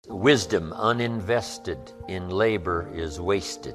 Wisdom uninvested in labor is wasted.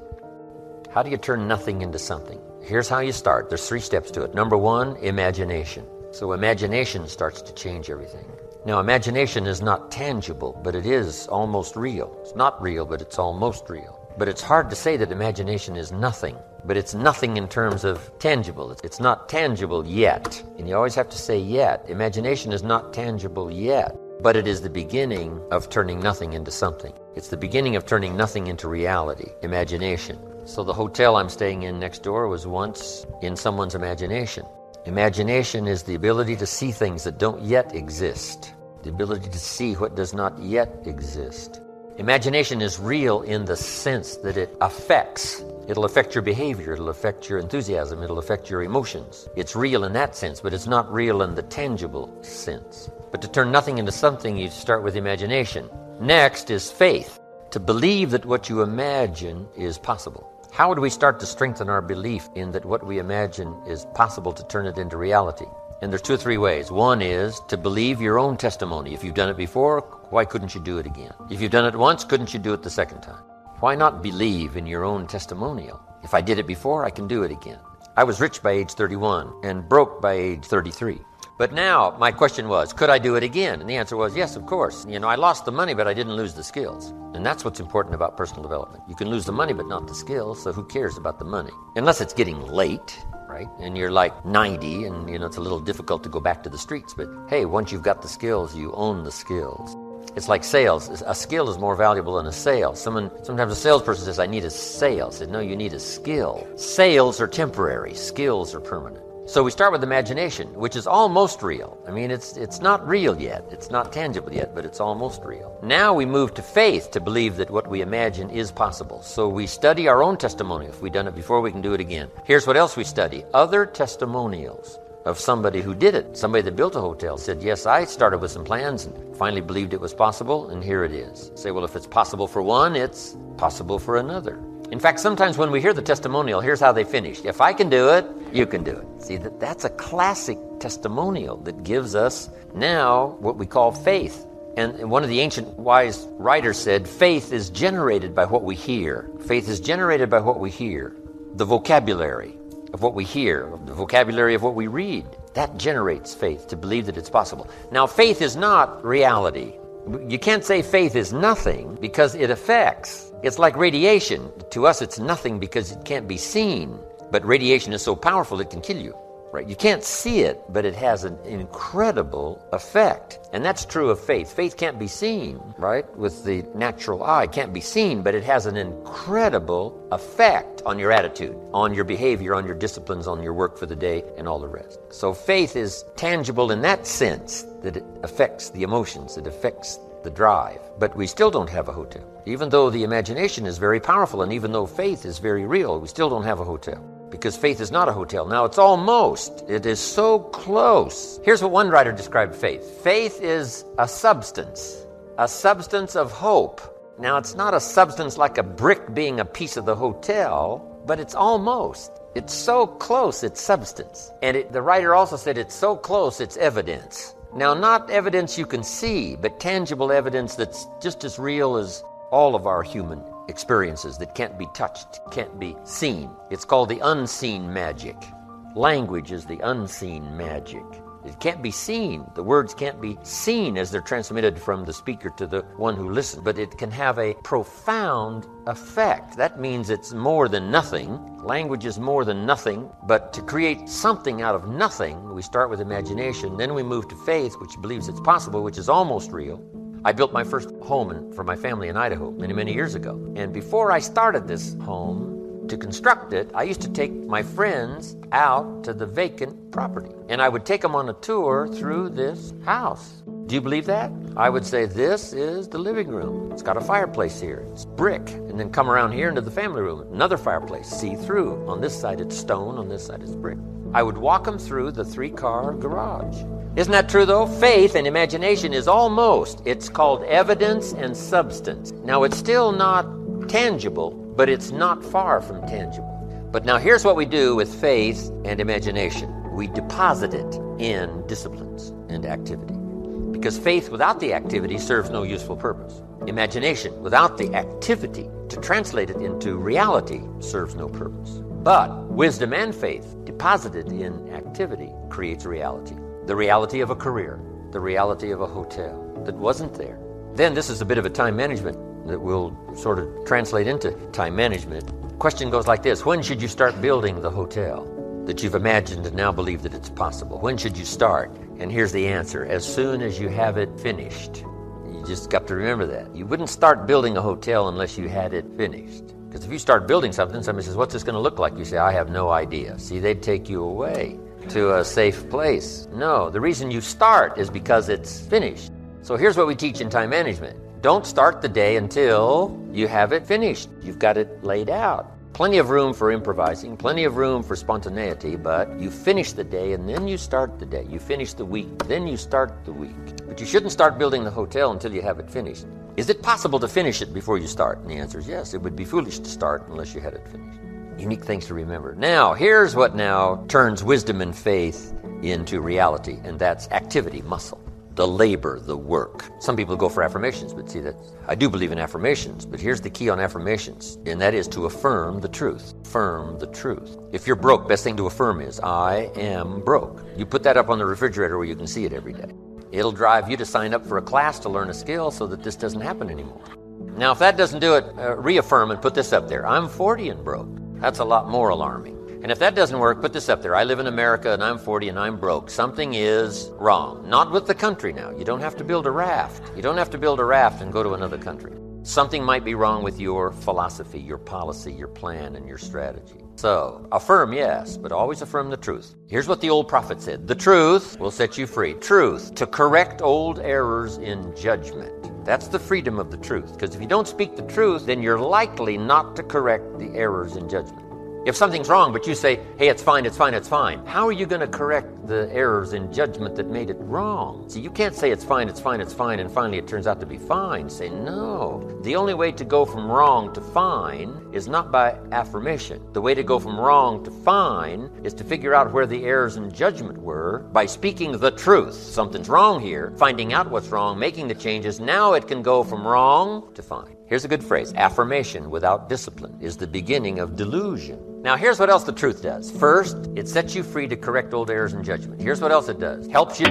How do you turn nothing into something? Here's how you start. There's 3 steps to it. Number 1, imagination. So imagination starts to change everything. Now, imagination is not tangible, but it is almost real. It's not real, but it's almost real. But it's hard to say that imagination is nothing. But it's nothing in terms of tangible. It's not tangible yet. And you always have to say yet. Imagination is not tangible yet. But it is the beginning of turning nothing into something. It's the beginning of turning nothing into reality, imagination. So the hotel I'm staying in next door was once in someone's imagination. Imagination is the ability to see things that don't yet exist, the ability to see what does not yet exist. Imagination is real in the sense that it affects. It'll affect your behavior, it'll affect your enthusiasm, it'll affect your emotions. It's real in that sense, but it's not real in the tangible sense. But to turn nothing into something, you start with imagination. Next is faith, to believe that what you imagine is possible. How do we start to strengthen our belief in that what we imagine is possible to turn it into reality? And there's 2 or 3 ways. One is to believe your own testimony. If you've done it before, why couldn't you do it again? If you've done it once, couldn't you do it the second time? Why not believe in your own testimonial? If I did it before, I can do it again. I was rich by age 31 and broke by age 33. But now my question was, could I do it again? And the answer was yes, of course. I lost the money, but I didn't lose the skills. And that's what's important about personal development. You can lose the money, but not the skills, so who cares about the money? Unless it's getting late, right? And you're like 90 and, it's a little difficult to go back to the streets. But hey, once you've got the skills, you own the skills. It's like sales. A skill is more valuable than a sale. Sometimes a salesperson says, I need a sale. I said, no, you need a skill. Sales are temporary. Skills are permanent. So we start with imagination, which is almost real. It's not real yet. It's not tangible yet, but it's almost real. Now we move to faith to believe that what we imagine is possible. So we study our own testimony. If we've done it before, we can do it again. Here's what else we study. Other testimonials of somebody who did it. Somebody that built a hotel said, yes, I started with some plans and finally believed it was possible, and here it is. Say, well, if it's possible for one, it's possible for another. In fact, sometimes when we hear the testimonial, here's how they finished. If I can do it, you can do it. See, that's a classic testimonial that gives us now what we call faith. And one of the ancient wise writers said, faith is generated by what we hear. Faith is generated by what we hear. The vocabulary of what we hear, the vocabulary of what we read, that generates faith to believe that it's possible. Now, faith is not reality. You can't say faith is nothing because it affects. It's like radiation. To us, it's nothing because it can't be seen. But radiation is so powerful it can kill you, right? You can't see it, but it has an incredible effect. And that's true of faith. Faith can't be seen, right? With the natural eye, it can't be seen, but it has an incredible effect on your attitude, on your behavior, on your disciplines, on your work for the day, and all the rest. So faith is tangible in that sense that it affects the emotions, it affects the drive. But we still don't have a hotel. Even though the imagination is very powerful and even though faith is very real, we still don't have a hotel. Because faith is not a hotel. Now it's almost. It is so close. Here's what one writer described faith. Faith is a substance of hope. Now it's not a substance like a brick being a piece of the hotel, but it's almost. It's so close, it's substance. And the writer also said it's so close, it's evidence. Now, not evidence you can see, but tangible evidence that's just as real as all of our human experiences that can't be touched, can't be seen. It's called the unseen magic. Language is the unseen magic. It can't be seen. The words can't be seen as they're transmitted from the speaker to the one who listens, but it can have a profound effect. That means it's more than nothing. Language is more than nothing, but to create something out of nothing, we start with imagination, then we move to faith, which believes it's possible, which is almost real. I built my first home for my family in Idaho many years ago. And before I started this home, to construct it, I used to take my friends out to the vacant property. And I would take them on a tour through this house. Do you believe that? I would say, this is the living room. It's got a fireplace here. It's brick. And then come around here into the family room. Another fireplace, see-through. On this side it's stone, on this side it's brick. I would walk them through the 3-car garage. Isn't that true though? Faith and imagination is almost. It's called evidence and substance. Now it's still not tangible, but it's not far from tangible. But now here's what we do with faith and imagination. We deposit it in disciplines and activity. because faith without the activity serves no useful purpose. Imagination without the activity to translate it into reality serves no purpose. But wisdom and faith deposited in activity creates reality. The reality of a career, the reality of a hotel that wasn't there. Then this is a bit of a time management that will sort of translate into time management. Question goes like this: when should you start building the hotel that you've imagined and now believe that it's possible? When should you start? And here's the answer: as soon as you have it finished. You just got to remember that. You wouldn't start building a hotel unless you had it finished. Because if you start building something, somebody says, what's this going to look like? You say, I have no idea. See, they'd take you away to a safe place. No, the reason you start is because it's finished. So here's what we teach in time management. Don't start the day until you have it finished. You've got it laid out. Plenty of room for improvising, plenty of room for spontaneity, but you finish the day and then you start the day. You finish the week, then you start the week. But you shouldn't start building the hotel until you have it finished. Is it possible to finish it before you start? And the answer is yes. It would be foolish to start unless you had it finished. Unique things to remember. Now, here's what now turns wisdom and faith into reality, and that's activity, muscle. The labor, the work. Some people go for affirmations, but see that I do believe in affirmations, but here's the key on affirmations, and that is to affirm the truth. Affirm the truth. If you're broke, best thing to affirm is, I am broke. You put that up on the refrigerator where you can see it every day. It'll drive you to sign up for a class to learn a skill so that this doesn't happen anymore. Now, if that doesn't do it, reaffirm and put this up there. I'm 40 and broke. That's a lot more alarming. And if that doesn't work, put this up there. I live in America and I'm 40 and I'm broke. Something is wrong. Not with the country now. You don't have to build a raft. You don't have to build a raft and go to another country. Something might be wrong with your philosophy, your policy, your plan, and your strategy. So, affirm, yes, but always affirm the truth. Here's what the old prophet said. The truth will set you free. Truth, to correct old errors in judgment. That's the freedom of the truth. Because if you don't speak the truth, then you're likely not to correct the errors in judgment. If something's wrong, but you say, hey, it's fine, it's fine, it's fine, how are you going to correct the errors in judgment that made it wrong? See, you can't say it's fine, it's fine, it's fine, and finally it turns out to be fine. Say, no. The only way to go from wrong to fine is not by affirmation. The way to go from wrong to fine is to figure out where the errors in judgment were by speaking the truth. Something's wrong here, finding out what's wrong, making the changes. Now it can go from wrong to fine. Here's a good phrase. Affirmation without discipline is the beginning of delusion. Now, here's what else the truth does. First, it sets you free to correct old errors in judgment. Here's what else it does. Helps you.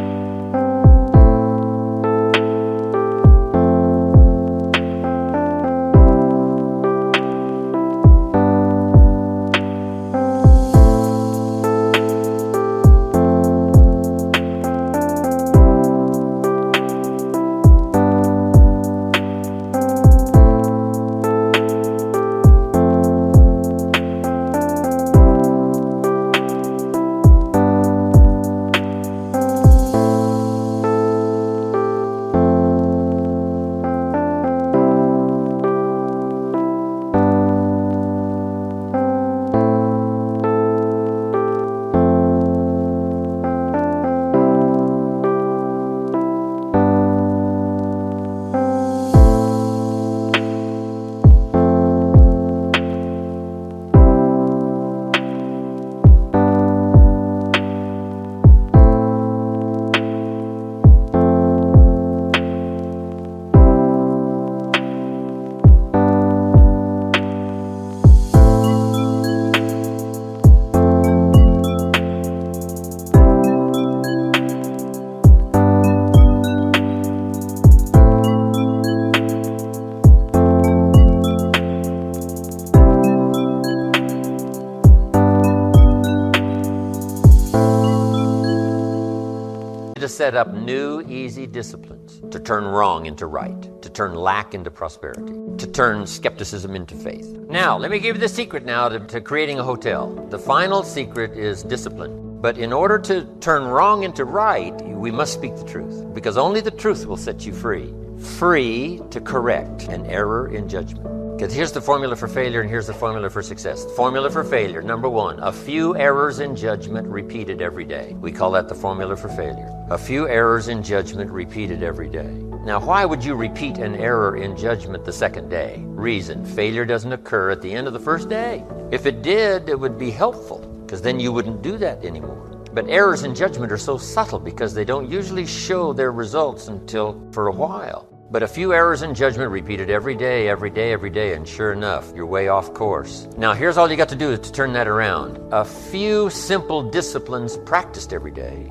To set up new, easy disciplines, to turn wrong into right, to turn lack into prosperity, to turn skepticism into faith. Now, let me give you the secret now to creating a hotel. The final secret is discipline. But in order to turn wrong into right, we must speak the truth, because only the truth will set you free. Free to correct an error in judgment. Because here's the formula for failure and here's the formula for success. Formula for failure, number one, a few errors in judgment repeated every day. We call that the formula for failure. A few errors in judgment repeated every day. Now, why would you repeat an error in judgment the second day? Reason, failure doesn't occur at the end of the first day. If it did, it would be helpful, because then you wouldn't do that anymore. But errors in judgment are so subtle because they don't usually show their results until for a while. But a few errors in judgment repeated every day, and sure enough, you're way off course. Now, here's all you got to do to turn that around. A few simple disciplines practiced every day,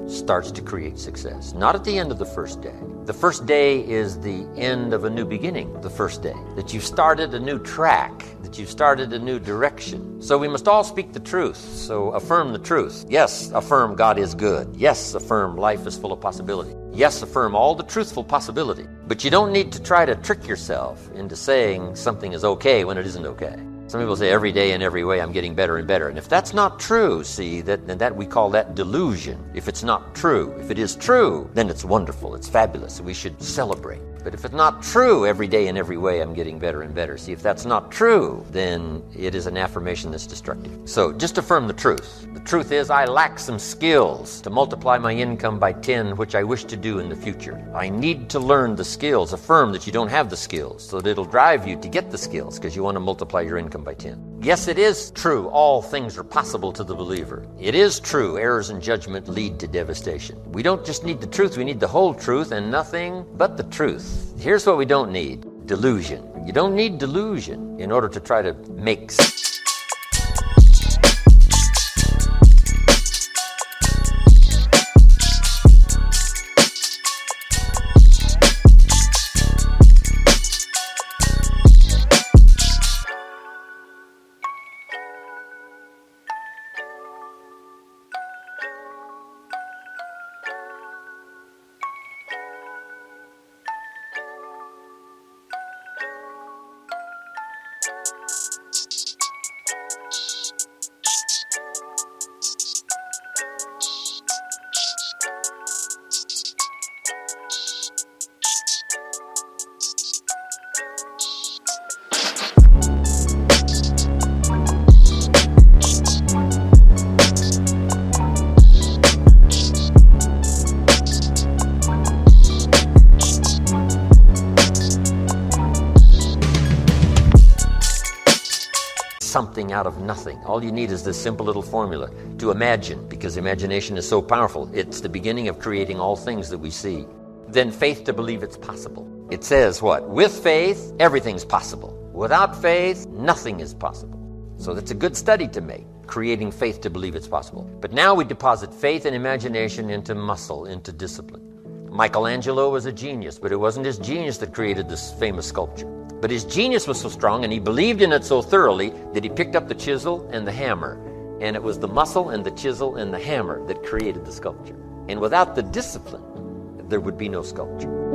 starts to create success. Not at the end of the first day. The first day is the end of a new beginning, the first day. That you've started a new track, that you've started a new direction. So we must all speak the truth. So affirm the truth. Yes, affirm God is good. Yes, affirm life is full of possibility. Yes, affirm all the truthful possibility. But you don't need to try to trick yourself into saying something is okay when it isn't okay. Some people say every day in every way I'm getting better and better. And if that's not true, see, that we call that delusion. If it's not true, if it is true, then it's wonderful, it's fabulous, we should celebrate. But if it's not true, every day in every way I'm getting better and better. See, if that's not true, then it is an affirmation that's destructive. So just affirm the truth. The truth is I lack some skills to multiply my income by 10, which I wish to do in the future. I need to learn the skills. Affirm that you don't have the skills, so that it'll drive you to get the skills because you want to multiply your income by 10. Yes, it is true. All things are possible to the believer. It is true. Errors in judgment lead to devastation. We don't just need the truth. We need the whole truth and nothing but the truth. Here's what we don't need. Delusion. You don't need delusion in order to try to make something out of nothing. All you need is this simple little formula to imagine, because imagination is so powerful. It's the beginning of creating all things that we see. Then faith to believe it's possible. It says what? With faith, everything's possible. Without faith, nothing is possible. So that's a good study to make, creating faith to believe it's possible. But now we deposit faith and imagination into muscle, into discipline. Michelangelo was a genius, but it wasn't his genius that created this famous sculpture. But his genius was so strong and he believed in it so thoroughly that he picked up the chisel and the hammer. And it was the muscle and the chisel and the hammer that created the sculpture. And without the discipline, there would be no sculpture.